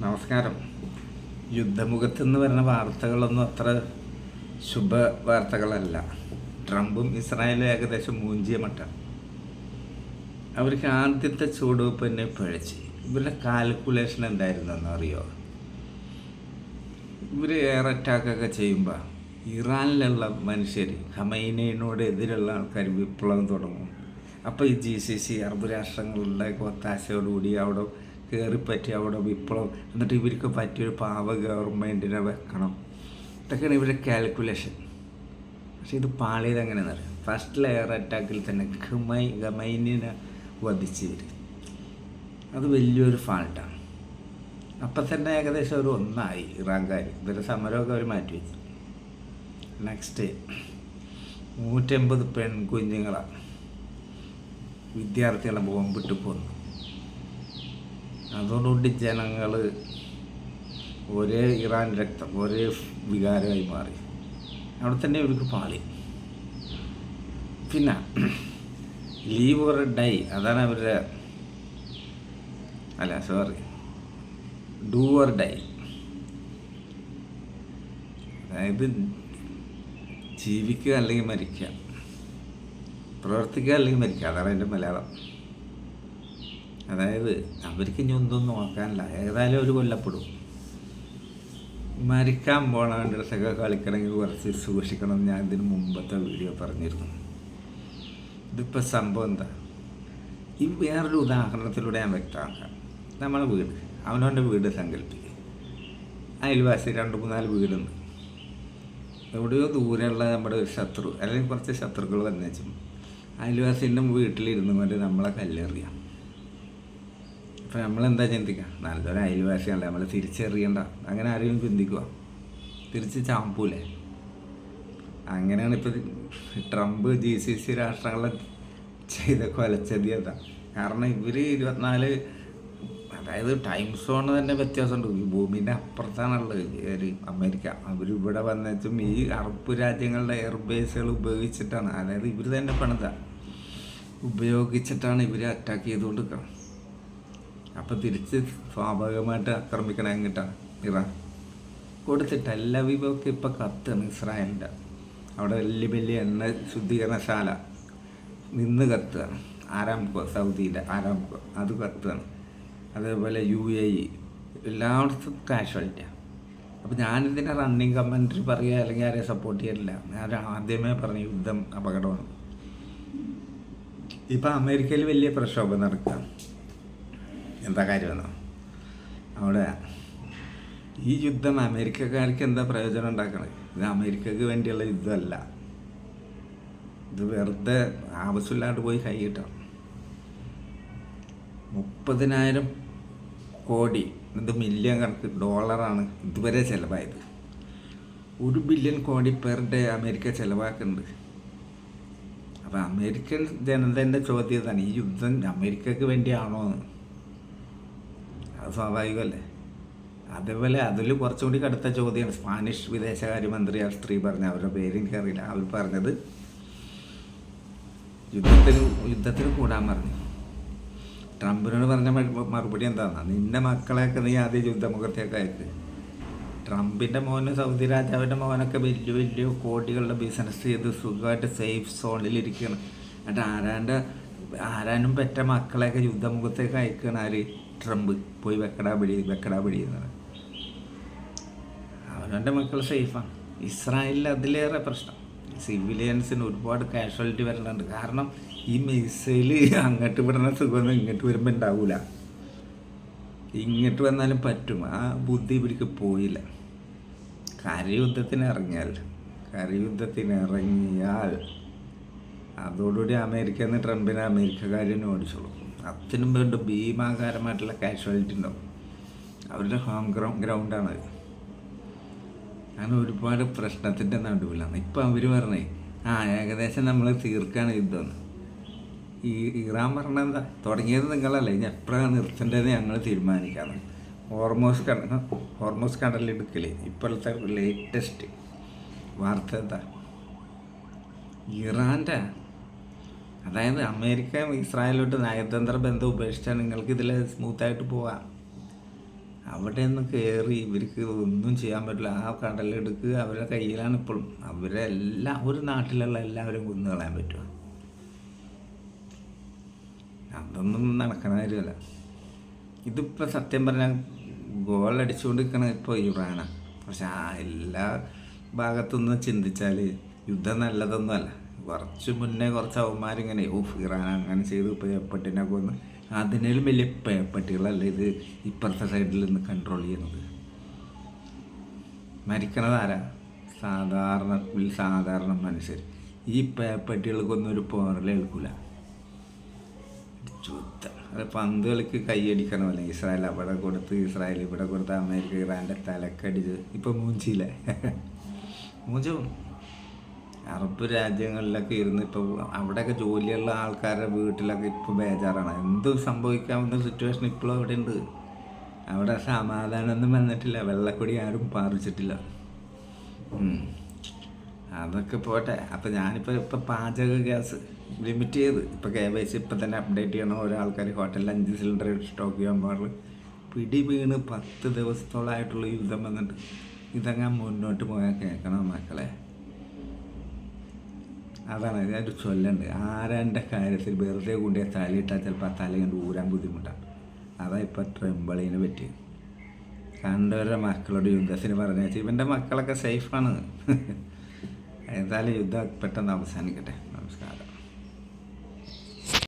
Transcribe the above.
നമസ്കാരം. യുദ്ധമുഖത്തെന്ന് പറയുന്ന വാർത്തകളൊന്നും അത്ര ശുഭ വാർത്തകളല്ല. ട്രംപും ഇസ്രായേലും ഏകദേശം മൂഞ്ചിയ മട്ടാണ്. അവർക്ക് ആദ്യത്തെ ചുവടുവെപ്പ് തന്നെ പിഴച്ച്. ഇവരുടെ കാൽക്കുലേഷൻ എന്തായിരുന്നെന്ന് അറിയോ? ഇവർ എയർ അറ്റാക്കൊക്കെ ചെയ്യുമ്പോൾ ഇറാനിലുള്ള മനുഷ്യർ ഖമൈനയോട് എതിരുള്ള ആൾക്കാർ വിപ്ലവം തുടങ്ങും. അപ്പോൾ ഈ GCC അറബ് രാഷ്ട്രങ്ങളുടെ ഒത്താശയോടുകൂടി അവിടെ കയറിപ്പറ്റി അവിടെ വിപ്ലവം, എന്നിട്ട് ഇവർക്ക് പറ്റിയൊരു പാവ ഗവൺമെൻറ്റിനെ വെക്കണം. ഇതൊക്കെയാണ് ഇവരുടെ കാൽക്കുലേഷൻ. പക്ഷെ ഇത് പാളിയത് എങ്ങനെയെന്ന് അറിയാം. ഫസ്റ്റ് എയർ അറ്റാക്കിൽ തന്നെ ഖമൈനിനെ വധിച്ച് വരും. അത് വലിയൊരു ഫാൾട്ടാണ്. അപ്പം തന്നെ ഏകദേശം ഒരു ഒന്നായി ഇറാൻകാർ. ഇവരുടെ സമരമൊക്കെ അവർ മാറ്റിവെച്ചു. നെക്സ്റ്റ് 150 പെൺകുഞ്ഞുങ്ങളാണ് വിദ്യാർത്ഥികളെ ബോംബിട്ട് കൊന്നു. അതോടുകൂടി ജനങ്ങൾ ഒരേ ഇറാൻ രക്തം, ഒരേ വികാരമായി മാറി. അവിടെ തന്നെ ഇവർക്ക് പാളി. പിന്നെ ലീവ് ഓർ ഡൈ, അതാണ് അവരുടെ ഡു ഓർ ഡൈ. അതായത് ജീവിക്കുക അല്ലെങ്കിൽ മരിക്കുക, പ്രവർത്തിക്കുക അല്ലെങ്കിൽ മരിക്കുക, അതാണ് അതിൻ്റെ മലയാളം. അതായത് അവർക്ക് ഇനി ഒന്നും നോക്കാനില്ല, ഏതായാലും ഒരു കൊല്ലപ്പെടും. മരിക്കാൻ പോണ ഡ്രസ്സൊക്കെ കളിക്കണമെങ്കിൽ കുറച്ച് സൂക്ഷിക്കണം. ഞാൻ ഇതിന് മുമ്പത്തെ വീഡിയോ പറഞ്ഞിരുന്നു. ഇതിപ്പോൾ സംഭവം എന്താ, ഈ വേറൊരു ഉദാഹരണത്തിലൂടെ ഞാൻ വ്യക്തമാക്കാം. നമ്മളെ വീട്, അവനവൻ്റെ വീട് സങ്കല്പിക്കുക. അയൽവാസി 2-3-4 വീടുണ്ട്. എവിടെയോ ദൂരെയുള്ള നമ്മുടെ ഒരു ശത്രു അല്ലെങ്കിൽ കുറച്ച് ശത്രുക്കൾ വന്നേച്ചും അയൽവാസിൻ്റെ വീട്ടിലിരുന്നു കൊണ്ട് നമ്മളെ കല്ലെറിയാം. അപ്പോൾ നമ്മളെന്താ ചിന്തിക്കുക? നല്ലൊരു അയൽവാസിയല്ല, നമ്മൾ തിരിച്ചെറിയണ്ട. അങ്ങനെ ആരെയും ചിന്തിക്കുക? തിരിച്ച് ചാമ്പൂലേ? അങ്ങനെയാണ് ഇപ്പോൾ ട്രംപ് GCC രാഷ്ട്രങ്ങളെ ചെയ്ത കൊലച്ചതി. അതാ കാരണം ഇവർ 24, അതായത് ടൈം സോൺ തന്നെ വ്യത്യാസമുണ്ട്. ഈ ഭൂമിൻ്റെ അപ്പുറത്താണുള്ളത് അമേരിക്ക. അവരിവിടെ വന്നിട്ടും ഈ അറബ് രാജ്യങ്ങളുടെ എയർബേസുകൾ ഉപയോഗിച്ചിട്ടാണ്, അതായത് ഇവർ തന്നെ ഉപയോഗിച്ചിട്ടാണ് ഇവർ അറ്റാക്ക് ചെയ്തുകൊണ്ടിരിക്കണം. അപ്പോൾ തിരിച്ച് സ്വാഭാവികമായിട്ട് ആക്രമിക്കണം. എങ്ങിട്ടാണ്? ഇറാൻ കൊടുത്തിട്ട് എല്ലാ വിഭവമൊക്കെ ഇപ്പോൾ കത്താണ്. ഇസ്രായേലിൻ്റെ അവിടെ വലിയ വലിയ എണ്ണ ശുദ്ധീകരണശാല നിന്ന് കത്തുകയാണ്. ആരാംകോ, സൗദിയിലെ ആരാംകോ, അത് കത്തുകയാണ്. അതേപോലെ UAE, എല്ലായിടത്തും കാഷ്വാലിറ്റിയാണ്. അപ്പോൾ ഞാനിതിൻ്റെ റണ്ണിങ് കമൻട്രി പറയുക അല്ലെങ്കിൽ ആരെയും സപ്പോർട്ട് ചെയ്യില്ല. ഞാൻ ആദ്യമേ പറഞ്ഞു യുദ്ധം അപകടമാണ്. ഇപ്പം അമേരിക്കയിൽ വലിയ പ്രക്ഷോഭം നടക്കുക. എന്താ കാര്യമെന്നോ? അവിടെ ഈ യുദ്ധം അമേരിക്കക്കാർക്ക് എന്താ പ്രയോജനം ഉണ്ടാക്കണത്? ഇത് അമേരിക്കക്ക് വേണ്ടിയുള്ള യുദ്ധമല്ല. ഇത് വെറുതെ ആവശ്യമില്ലാണ്ട് പോയി കൈയിട്ടാണ്. 30,000 കോടി, ഇത് മില്യൺ കണക്ക് ഡോളറാണ് ഇതുവരെ ചിലവായത്. 1 ബില്യൺ കോടി പെർ ഡേ അമേരിക്ക ചിലവാക്കുന്നുണ്ട്. അപ്പോൾ അമേരിക്കൻ ജനതൻ്റെ ചോദ്യം ഇതാണ്, ഈ യുദ്ധം അമേരിക്കക്ക് വേണ്ടിയാണോ എന്ന്. അത് സ്വാഭാവികമല്ലേ. അതേപോലെ അതിൽ കുറച്ചുകൂടി കടുത്ത ചോദ്യമാണ് സ്പാനിഷ് വിദേശകാര്യമന്ത്രി ആ സ്ത്രീ പറഞ്ഞ, അവരുടെ പേര് എനിക്കറിയില്ല. അവർ പറഞ്ഞത് യുദ്ധത്തിന് കൂടാൻ പറഞ്ഞു. ട്രംപിനോട് പറഞ്ഞ മറുപടി എന്താണെന്നാ, നിൻ്റെ മക്കളെയൊക്കെ നീ ആദ്യം യുദ്ധമുഖത്തേക്ക് അയക്ക്. ട്രംപിൻ്റെ മോന്, സൗദി രാജാവിൻ്റെ മോനൊക്കെ വലിയ വലിയ കോടികളുടെ ബിസിനസ് ചെയ്ത് സുഖമായിട്ട് സേഫ് സോണിലിരിക്കുകയാണ്. എന്നിട്ട് ആരാനും പെറ്റ മക്കളെയൊക്കെ യുദ്ധമുഖത്തേക്ക് അയക്കുകയാണ്. ആര്? ട്രംപ്. പോയി വെക്കടാ പിടി എന്നാണ്. അവനവൻ്റെ മക്കൾ സേഫാണ്. ഇസ്രായേലിൽ അതിലേറെ പ്രശ്നം. സിവിലിയൻസിന് ഒരുപാട് കാഷ്വാലിറ്റി വരുന്നുണ്ട്. കാരണം ഈ മിസൈൽ അങ്ങോട്ട് വിടുന്ന സുഖമൊന്നും ഇങ്ങോട്ട് വരുമ്പോൾ ഉണ്ടാവില്ല. ഇങ്ങോട്ട് വന്നാലും പറ്റും. ആ ബുദ്ധി ഇവർക്ക് പോയില്ല. കരയുദ്ധത്തിന് ഇറങ്ങിയാൽ അതോടുകൂടി അമേരിക്കയിൽ നിന്ന് ട്രംപിനെ അമേരിക്കക്കാരനെ ഓടിച്ചോളൂ. അതിനും വേണ്ട ഭീമാകാരമായിട്ടുള്ള കാഷ്വാലിറ്റി ഉണ്ടാവും. അവരുടെ ഹോം ഗ്രൗണ്ടാണത്. അങ്ങനെ ഒരുപാട് പ്രശ്നത്തിൻ്റെ നടുവിലാണ്. ഇപ്പം അവർ പറഞ്ഞേ ഏകദേശം നമ്മൾ തീർക്കാണ് യുദ്ധമെന്ന്. ഈ ഇറാൻ പറഞ്ഞത് എന്താ, തുടങ്ങിയത് നിങ്ങളല്ലേ, ഇനി എപ്പോഴാണ് നിർത്തേണ്ടതെന്ന് ഞങ്ങൾ തീരുമാനിക്കാമെന്ന്. ഹോർമോസ് കടലെടുക്കൽ ഇപ്പോഴത്തെ ലേറ്റസ്റ്റ് വാർത്ത എന്താ, ഇറാൻ്റെ അതായത് അമേരിക്ക ഇസ്രായേലോട്ട് നയതന്ത്ര ബന്ധം ഉപേക്ഷിച്ചാൽ നിങ്ങൾക്ക് ഇതിൽ സ്മൂത്തായിട്ട് പോവാം. അവിടെ നിന്ന് കയറി ഇവർക്ക് ഒന്നും ചെയ്യാൻ പറ്റില്ല. ആ കടലെടുക്ക് അവരുടെ കയ്യിലാണ് ഇപ്പോഴും. അവരെ ഒരു നാട്ടിലുള്ള എല്ലാവരും കൊന്നു കളയാൻ പറ്റുമോ? അതൊന്നും നടക്കണ കാര്യമല്ല. ഇതിപ്പോൾ സത്യം പറഞ്ഞാൽ ഗോൾ അടിച്ചുകൊണ്ട് ഇപ്പോൾ ഇറാനാണ്. പക്ഷെ ആ എല്ലാ ഭാഗത്തുനിന്ന് ചിന്തിച്ചാൽ യുദ്ധം നല്ലതൊന്നുമല്ല. കുറച്ച് മുന്നേ കുറച്ച് അവന്മാരിങ്ങനെ ഇറാൻ അങ്ങനെ ചെയ്തു പേപ്പട്ടിനെ കൊന്ന്, അതിനേലും വലിയ പേപ്പട്ടികളല്ല ഇത് ഇപ്പുറത്തെ സൈഡിൽ നിന്ന് കൺട്രോൾ ചെയ്യുന്നത്. മരിക്കണത് ആരാ? സാധാരണ മനുഷ്യർ. ഈ പേപ്പട്ടികൾക്കൊന്നും ഒരു പോറലേൽക്കില്ല. യുദ്ധം അത് പന്ത് കളിക്ക് കൈയടിക്കണമല്ലേ? ഇസ്രായേൽ അവിടെ കൊടുത്ത്, ഇസ്രായേൽ ഇവിടെ കൊടുത്ത്, അമേരിക്ക ഇറാൻ്റെ തലക്കടിച്ച് ഇപ്പോൾ മൂഞ്ചിയില്ലേ? മൂഞ്ചും. അറബ് രാജ്യങ്ങളിലൊക്കെ ഇരുന്ന് ഇപ്പോൾ അവിടെയൊക്കെ ജോലിയുള്ള ആൾക്കാരുടെ വീട്ടിലൊക്കെ ഇപ്പോൾ ബേജാറാണ്. എന്ത് സംഭവിക്കാവുന്ന സിറ്റുവേഷൻ ഇപ്പോഴും അവിടെ ഉണ്ട്. അവിടെ സമാധാനമൊന്നും വന്നിട്ടില്ല. വെള്ളക്കൊടി ആരും പാറിച്ചിട്ടില്ല. അതൊക്കെ പോട്ടെ. അപ്പോൾ ഞാനിപ്പോൾ പാചക ഗ്യാസ് ലിമിറ്റ് ചെയ്ത് ഇപ്പോൾ KYC ഇപ്പം തന്നെ അപ്ഡേറ്റ് ചെയ്യണം. ഓരോ ആൾക്കാർ ഹോട്ടലിൽ 5 സിലിണ്ടർ സ്റ്റോക്ക് ചെയ്യാൻ പാടുള്ളൂ. പിടി വീണ് 10 ദിവസത്തോളമായിട്ടുള്ള യുദ്ധം വന്നിട്ട് ഇതങ്ങനെ മുന്നോട്ട് പോയാൽ കേൾക്കണം മക്കളെ. അതാണ് ഞാനൊരു ചൊല്ലുണ്ട്, ആരാൻ്റെ കാര്യത്തിൽ വെറുതെ കൊണ്ടുപോയി തലയിട്ടാൽ ചിലപ്പോൾ ആ തല കണ്ട് ഊരാൻ ബുദ്ധിമുട്ടാണ്. അതാ ഇപ്പോൾ ട്രംപിളിനെ പറ്റി കണ്ടവരുടെ മക്കളോട് യുദ്ധത്തിന് പറഞ്ഞാൽ ഇവൻ്റെ മക്കളൊക്കെ സേഫാണ്. ഏതായാലും യുദ്ധം പെട്ടെന്ന് അവസാനിക്കട്ടെ. നമസ്കാരം.